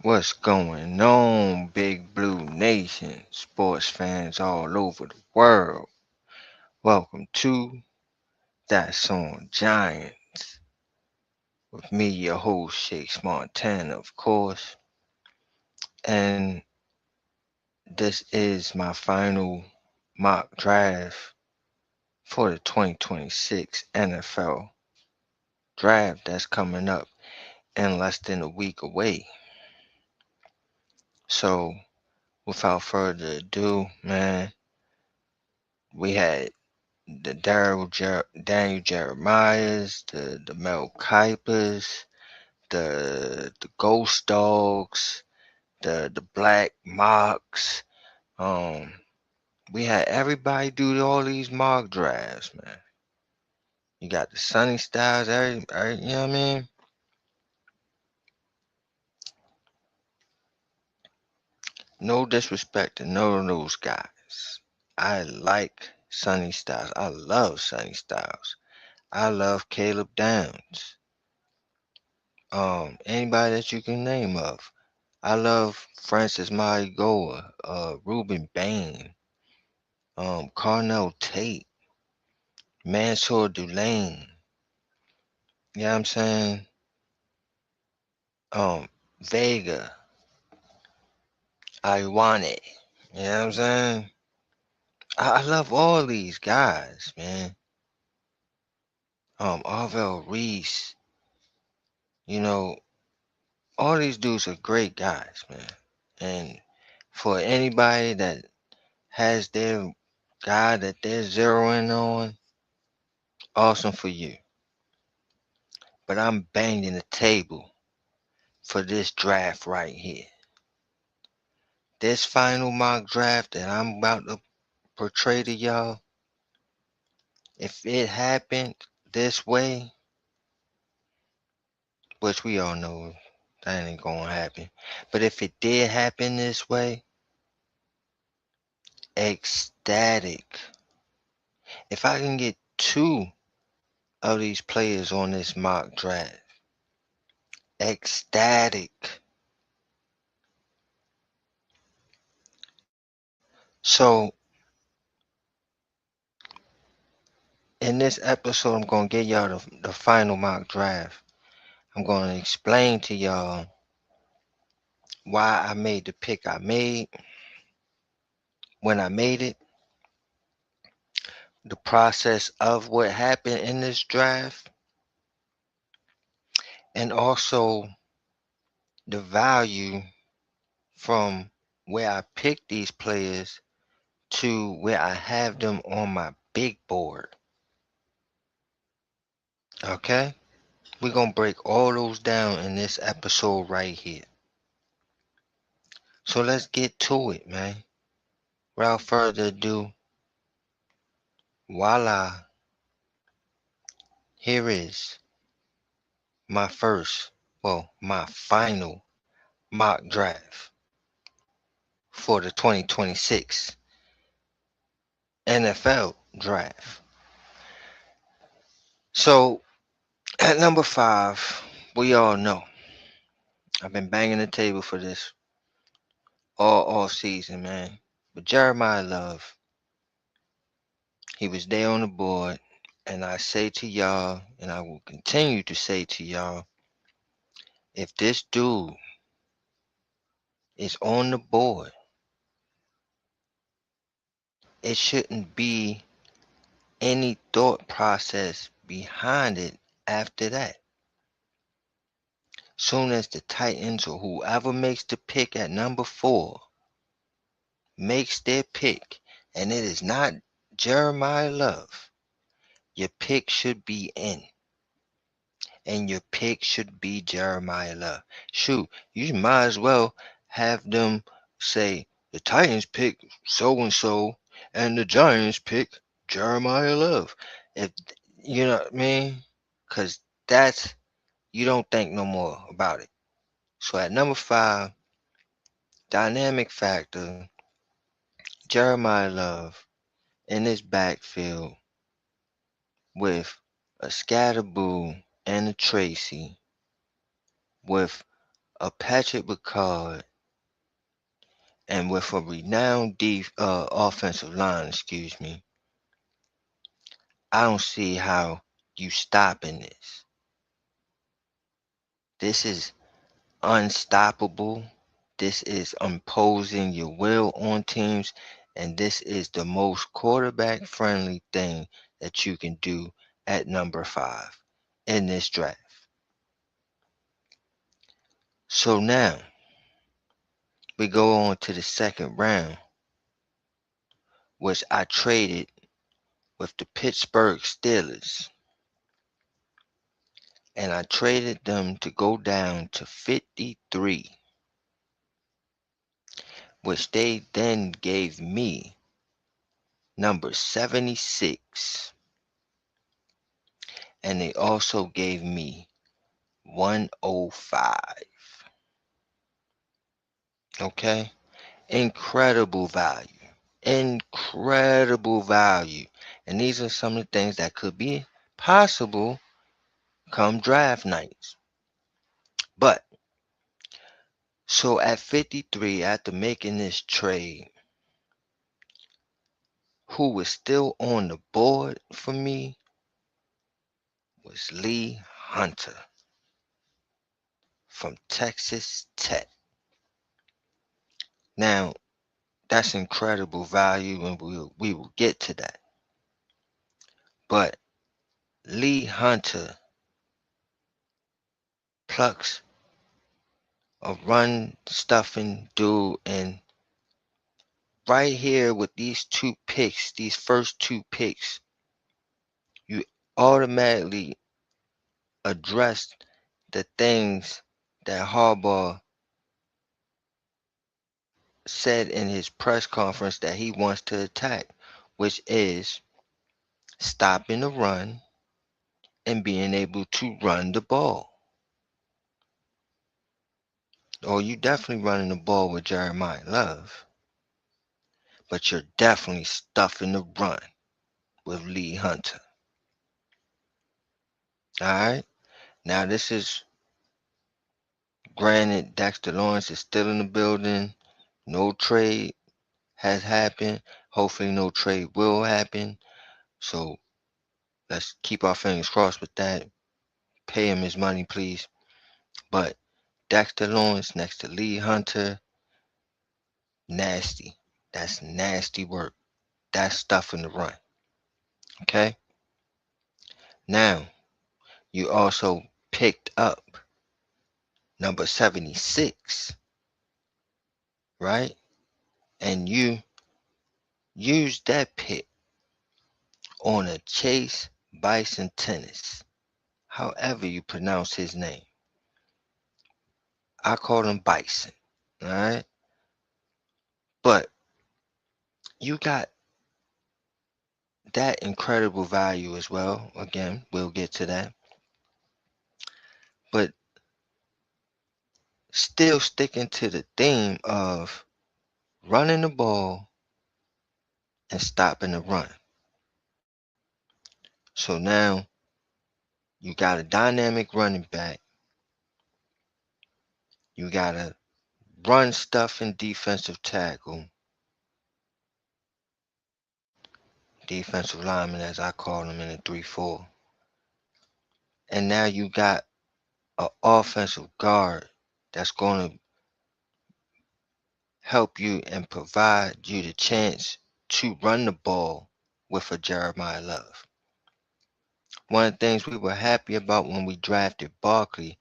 What's going on, Big Blue Nation? Sports fans all over the world. Welcome to That's on Giants. With me, your host, Shakes Montana, of course. And this is my final mock draft for the 2026 NFL draft that's coming up in less than a week away. So, without further ado, man, we had Daniel Jeremiah's, the Mel Kipers, the Ghost Dogs, the Black Mocks. Um, we had everybody do all these mock drafts, man. You got the Sunny Styles, you know what I mean? No disrespect to none of those guys. I like Sunny Styles. I love Sunny Styles. I love Caleb Downs. Anybody that you can name of. I love Francis Mauigoa, Ruben Bain, Carnell Tate, Mansour Dulane. You know what I'm saying? Vega, Iwane. You know what I'm saying? I love all these guys, man. Arvell Reese. You know, all these dudes are great guys, man. And for anybody that has their guy that they're zeroing on, awesome for you. But I'm banging the table for this draft right here. This final mock draft that I'm about to portray to y'all, if it happened this way, which we all know that ain't gonna happen, but if it did happen this way, ecstatic. If I can get two of these players on this mock draft, ecstatic. So in this episode, I'm gonna give y'all the final mock draft. I'm gonna explain to y'all why I made the pick I made when I made it, the process of what happened in this draft, and also the value from where I picked these players to where I have them on my big board. Okay? We're going to break all those down in this episode right here. So let's get to it, man. Without further ado, voila. Here is my final mock draft for the 2026 NFL draft. So at number 5, we all know I've been banging the table for this all season, man. But Jeremiah Love, he was there on the board, and I say to y'all, and I will continue to say to y'all, if this dude is on the board, it shouldn't be any thought process behind it after that. Soon as the Titans or whoever makes the pick at number 4 makes their pick, and it is not Jeremiah Love, your pick should be in. And your pick should be Jeremiah Love. Shoot, you might as well have them say the Titans pick so and so, and the Giants pick Jeremiah Love. If you know what I mean, because that's you don't think no more about it. So at number 5, dynamic factor, Jeremiah Love in his backfield with a Scatterboo and a Tracy, with a Patrick Ricard, and with a renowned offensive line, I don't see how you stopping this. This is unstoppable. This is imposing your will on teams, and this is the most quarterback friendly thing that you can do at number 5 in this draft. So now we go on to the second round, which I traded with the Pittsburgh Steelers. And I traded them to go down to 53, which they then gave me number 76. And they also gave me 105. Okay? Incredible value. Incredible value. And these are some of the things that could be possible come draft nights. But, so at 53, after making this trade, who was still on the board for me was Lee Hunter from Texas Tech. Now, that's incredible value, and we will get to that. But Lee Hunter plucks a run stuffing dude, and right here with these two picks, these first two picks, you automatically addressed the things that Harbaugh said in his press conference that he wants to attack, which is stopping the run and being able to run the ball. Oh, you definitely running the ball with Jeremiah Love, but you're definitely stuffing the run with Lee Hunter. All right. Now this is granted. Dexter Lawrence is still in the building. No trade has happened. Hopefully, no trade will happen. So let's keep our fingers crossed with that. Pay him his money, please. But Dexter Lawrence next to Lee Hunter, nasty. That's nasty work. That's stuffing the run. Okay. Now you also picked up number 76, right? And you used that pick on a Chase Bison tennis, however you pronounce his name. I call him Bison, all right? But you got that incredible value as well. Again, we'll get to that. But still sticking to the theme of running the ball and stopping the run. So now you got a dynamic running back. You got a run stuffing defensive tackle. Defensive lineman, as I call them, in a 3-4. And now you got an offensive guard that's going to help you and provide you the chance to run the ball with a Jeremiah Love. One of the things we were happy about when we drafted Barkley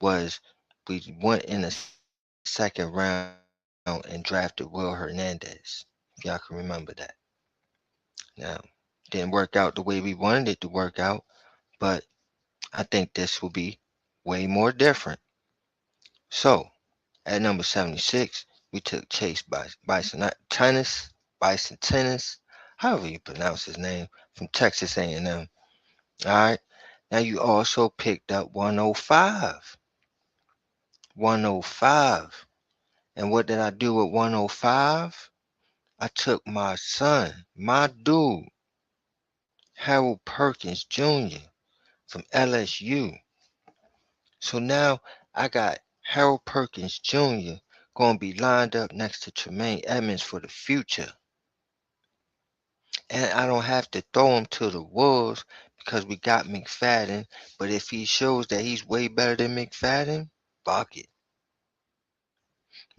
was we went in the second round and drafted Will Hernandez. If y'all can remember that. Now, didn't work out the way we wanted it to work out, but I think this will be way more different. So, at number 76, we took Chase Bison Tennis, however you pronounce his name, from Texas A&M. All right. Now you also picked up 105. 105. And what did I do with 105? I took my son, my dude, Harold Perkins Jr. from LSU. So now I got Harold Perkins Jr. gonna be lined up next to Tremaine Edmonds for the future. And I don't have to throw him to the wolves because we got McFadden. But if he shows that he's way better than McFadden, fuck it.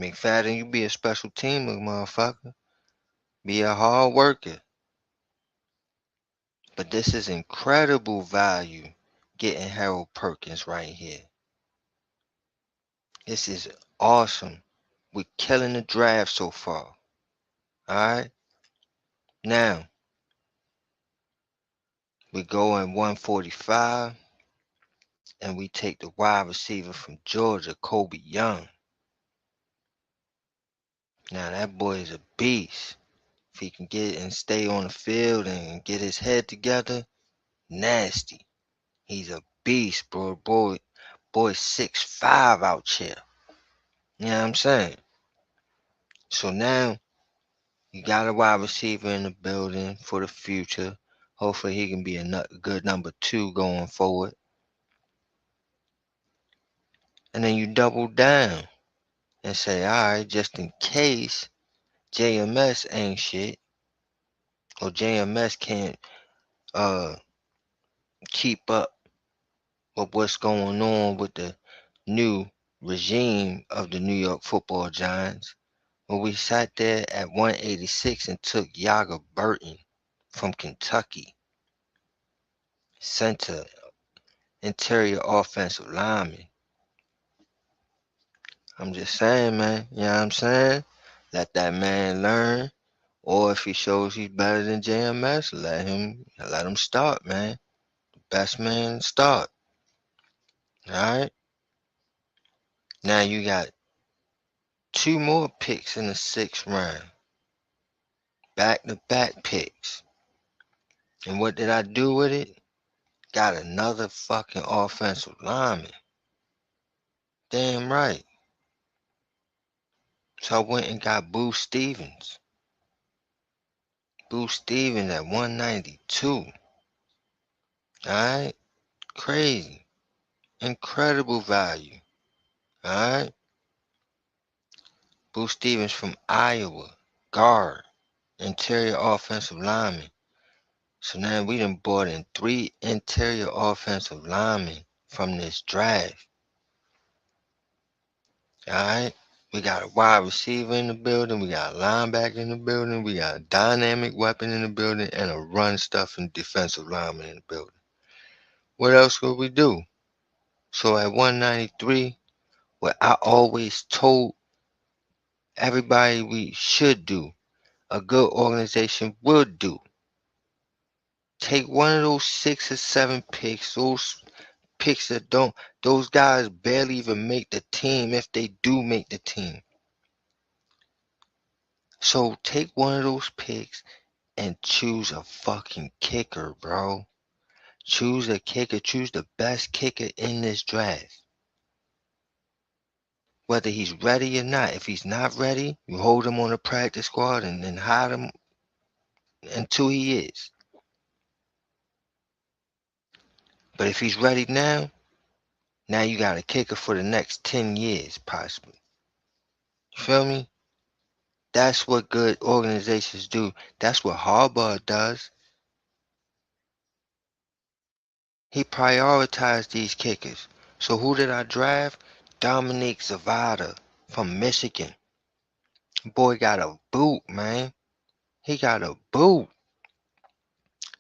McFadden, you be a special teamer, motherfucker. Be a hard worker. But this is incredible value getting Harold Perkins right here. This is awesome. We're killing the draft so far. Alright? Now, we go in 145 and we take the wide receiver from Georgia, Kobe Young. Now that boy is a beast. If he can get and stay on the field and get his head together, nasty. He's a beast, bro. Boy 6'5" out here. You know what I'm saying? So now you got a wide receiver in the building for the future. Hopefully he can be a good number 2 going forward. And then you double down and say, all right, just in case JMS ain't shit, or JMS can't keep up with what's going on with the new regime of the New York Football Giants. When we sat there at 186 and took Yaga Burton from Kentucky, center, interior offensive lineman. I'm just saying, man. You know what I'm saying? Let that man learn. Or if he shows he's better than JMS, let him start, man. Best man start. Alright? Now you got 2 more picks in the 6th round. Back-to-back picks. And what did I do with it? Got another fucking offensive lineman. Damn right. So I went and got Boo Stevens. Boo Stevens at 192. Alright? Crazy. Incredible value. Alright? Boo Stevens from Iowa. Guard. Interior offensive lineman. So now we done brought in 3 interior offensive linemen from this draft. Alright? We got a wide receiver in the building. We got a linebacker in the building. We got a dynamic weapon in the building and a run stuffing defensive lineman in the building. What else could we do? So at 193, what I always told everybody we should do, a good organization would do. Take one of those 6 or 7 picks, those picks that those guys barely even make the team if they do make the team. So take one of those picks and choose a fucking kicker, bro. Choose a kicker. Choose the best kicker in this draft. Whether he's ready or not. If he's not ready, you hold him on the practice squad and then hide him until he is. But if he's ready now you got a kicker for the next 10 years, possibly. You feel me? That's what good organizations do. That's what Harbaugh does. He prioritized these kickers. So who did I draft? Dominique Zavada from Michigan. Boy got a boot, man. He got a boot.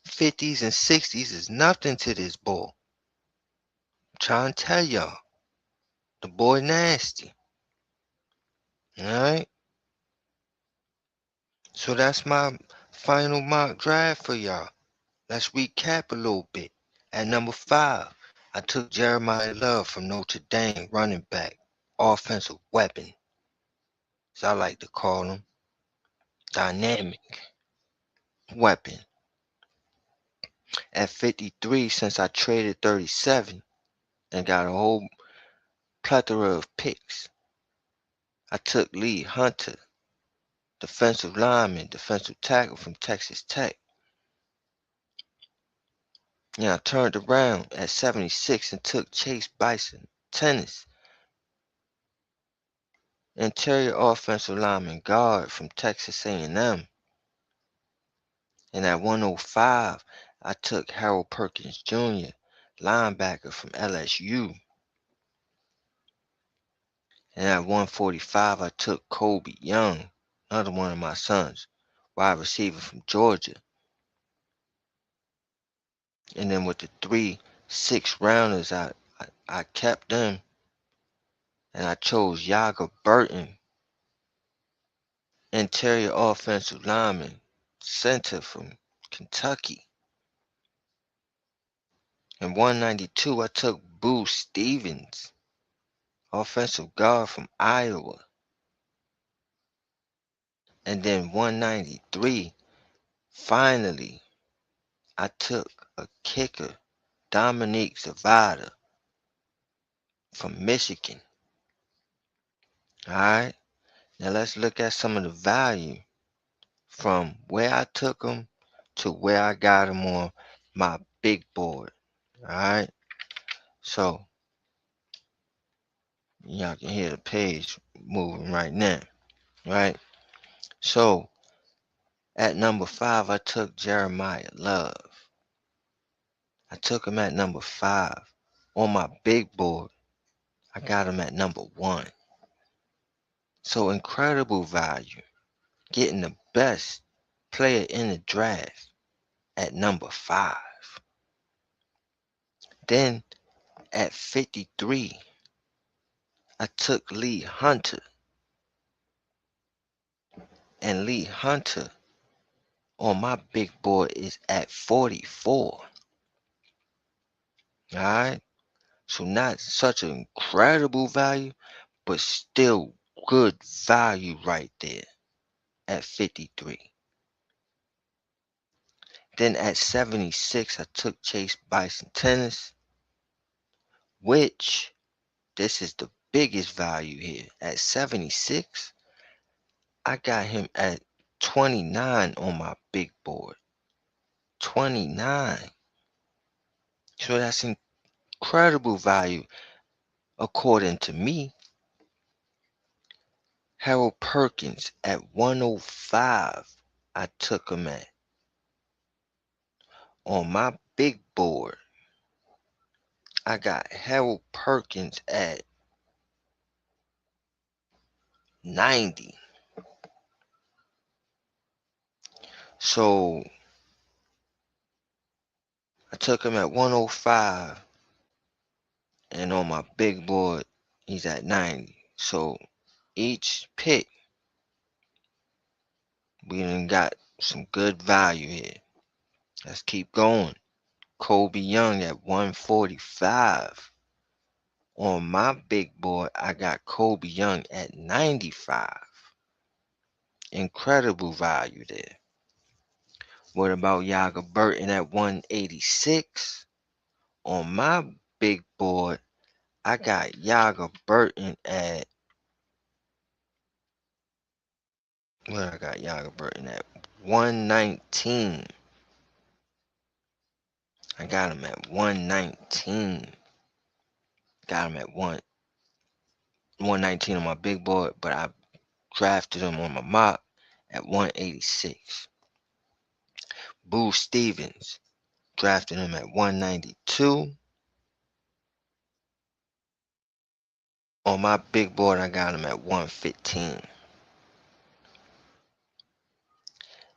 50s and 60s is nothing to this ball. I'm trying to tell y'all. The boy nasty. Alright? So that's my final mock draft for y'all. Let's recap a little bit. At number 5, I took Jeremiah Love from Notre Dame, running back, offensive weapon, as I like to call him, dynamic weapon. At 53, since I traded 37 and got a whole plethora of picks, I took Lee Hunter, defensive lineman, defensive tackle from Texas Tech. I turned around at 76 and took Chase Bison, tennis, interior offensive lineman guard from Texas A&M. And at 105, I took Harold Perkins Jr., linebacker from LSU. And at 145, I took Kobe Young, another one of my sons, wide receiver from Georgia. And then with the 3 6-rounders, I kept them, and I chose Yaga Burton, interior offensive lineman, center from Kentucky. In 192, I took Boo Stevens, offensive guard from Iowa. And then 193, finally, I took a kicker, Dominique Zavada from Michigan. Alright, now let's look at some of the value from where I took them to where I got them on my big board. Alright, so y'all can hear the page moving right now. Right, so at number 5, I took Jeremiah Love. I took him at number 5. On my big board, I got him at number 1. So incredible value. Getting the best player in the draft at number 5. Then at 53, I took Lee Hunter. And Lee Hunter on my big board is at 44. Alright? So not such an incredible value, but still good value right there at 53. Then at 76, I took Chase Bison Tennis, which this is the biggest value here. At 76, I got him at 29 on my big board. 29. So that's incredible value according to me. Harold Perkins at 105, I took him at. On my big board, I got Harold Perkins at 90. So I took him at 105, and on my big board, he's at 90. So each pick, we done got some good value here. Let's keep going. Kobe Young at 145. On my big board, I got Kobe Young at 95. Incredible value there. What about Yaga Burton at 186? On my big board, I got Yaga Burton at, what I got Yaga Burton at? 119. I got him at 119. Got him at 119 on my big board, but I drafted him on my mock at 186. Boo Stevens, drafted him at 192. On my big board, I got him at 115.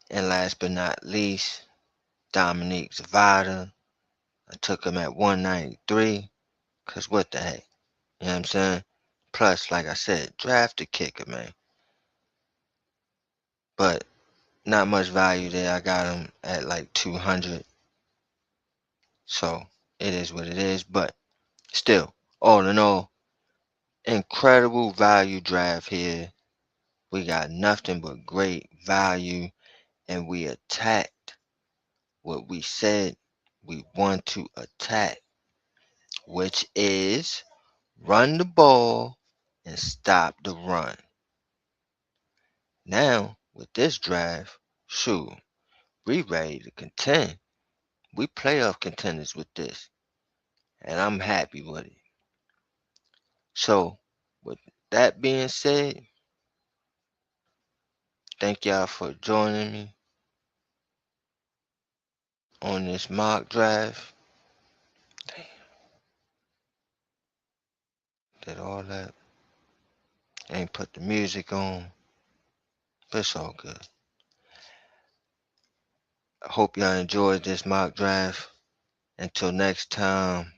And last but not least, Dominique Zavada. I took him at 193. Cause what the heck? You know what I'm saying? Plus, like I said, draft a kicker, man. But not much value there. I got him at like 200. So it is what it is. But still, all in all, incredible value draft here. We got nothing but great value, and we attacked what we said we want to attack, which is run the ball and stop the run. Now, with this draft, shoot, we ready to contend. We playoff contenders with this, and I'm happy with it. So, with that being said, Thank y'all for joining me on this mock draft. Damn, did all that. Ain't put the music on, but it's all good. I hope y'all enjoyed this mock draft. Until next time,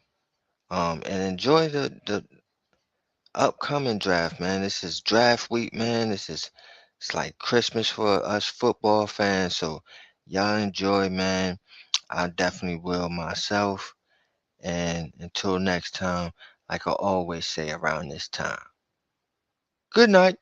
and enjoy the upcoming draft, man. This is draft week, man. It's like Christmas for us football fans. So y'all enjoy, man. I definitely will myself. And until next time, like I always say around this time, good night.